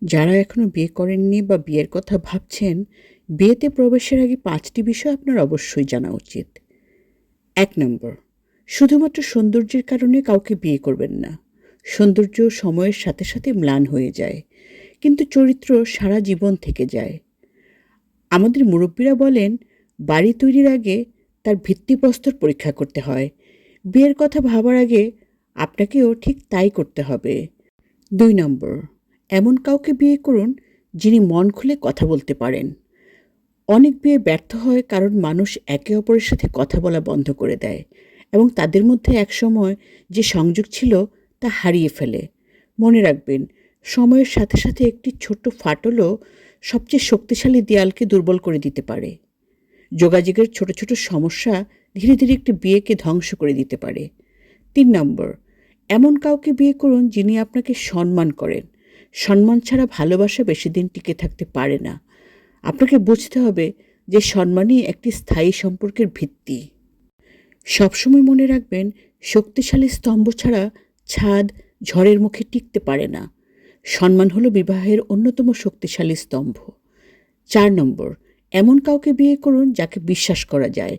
যারা এখনো বিয়ে করেননি বা বিয়ের কথা ভাবছেন, বিয়েতে প্রবেশের আগে ৫টি বিষয় আপনার অবশ্যই জানা উচিত। ১ নম্বর, শুধুমাত্র সৌন্দর্যের কারণে কাউকে বিয়ে করবেন না। সৌন্দর্য সময়ের সাথে সাথে ম্লান হয়ে যায়, কিন্তু চরিত্র সারা জীবন থেকে যায়। আমাদের মুরব্বীরা বলেন, বাড়ি তৈরির আগে তার ভিত্তিপ্রস্তর পরীক্ষা করতে হয়। বিয়ের কথা ভাবার আগে আপনাকেও ঠিক তাই করতে হবে। ২ নম্বর, এমন কাউকে বিয়ে করুন যিনি মন খুলে কথা বলতে পারেন। অনেক বিয়ে ব্যর্থ হয় কারণ মানুষ একে অপরের সাথে কথা বলা বন্ধ করে দেয় এবং তাদের মধ্যে একসময় যে সংযোগ ছিল তা হারিয়ে ফেলে। মনে রাখবেন, সময়ের সাথে সাথে একটি ছোট্ট ফাটলও সবচেয়ে শক্তিশালী দেয়ালকে দুর্বল করে দিতে পারে। যোগাযোগের ছোট ছোট সমস্যা ধীরে ধীরে একটি বিয়েকে ধ্বংস করে দিতে পারে। ৩ নম্বর, এমন কাউকে বিয়ে করুন যিনি আপনাকে সম্মান করেন। সম্মান ছাড়া ভালোবাসা বেশি দিন টিকে থাকতে পারে না। আপনাকে বুঝতে হবে যে সম্মানই একটি স্থায়ী সম্পর্কের ভিত্তি। সবসময় মনে রাখবেন, শক্তিশালী স্তম্ভ ছাড়া ছাদ ঝড়ের মুখে টিকতে পারে না। সম্মান হলো বিবাহের অন্যতম শক্তিশালী স্তম্ভ। ৪ নম্বর, এমন কাউকে বিয়ে করুন যাকে বিশ্বাস করা যায়।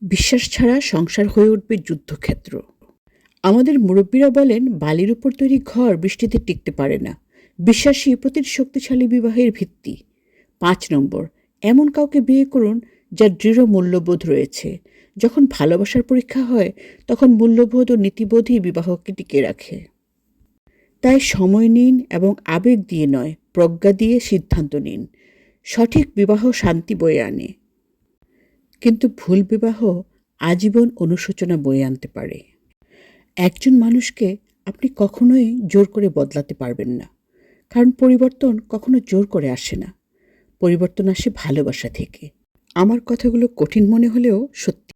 বিশ্বাস ছাড়া সংসার হয়ে উঠবে যুদ্ধক্ষেত্র। আমাদের মুরব্বীরা বলেন, বালির উপর তৈরি ঘর বৃষ্টিতে টিকতে পারে না। বিশ্বাসই প্রতিটি শক্তিশালী বিবাহের ভিত্তি। ৫ নম্বর, এমন কাউকে বিয়ে করুন যার দৃঢ় মূল্যবোধ রয়েছে। যখন ভালোবাসার পরীক্ষা হয়, তখন মূল্যবোধ ও নীতিবোধই বিবাহকে টিকিয়ে রাখে। তাই সময় নিন এবং আবেগ দিয়ে নয়, প্রজ্ঞা দিয়ে সিদ্ধান্ত নিন। সঠিক বিবাহ শান্তি বয়ে আনে, কিন্তু ভুল বিবাহ আজীবন অনুশোচনা বয়ে আনতে পারে। একজন মানুষকে আপনি কখনোই জোর করে বদলাতে পারবেন না, কারণ পরিবর্তন কখনো জোর করে আসে না। পরিবর্তন আসে ভালোবাসা থেকে। আমার কথাগুলো কঠিন মনে হলেও সত্যি।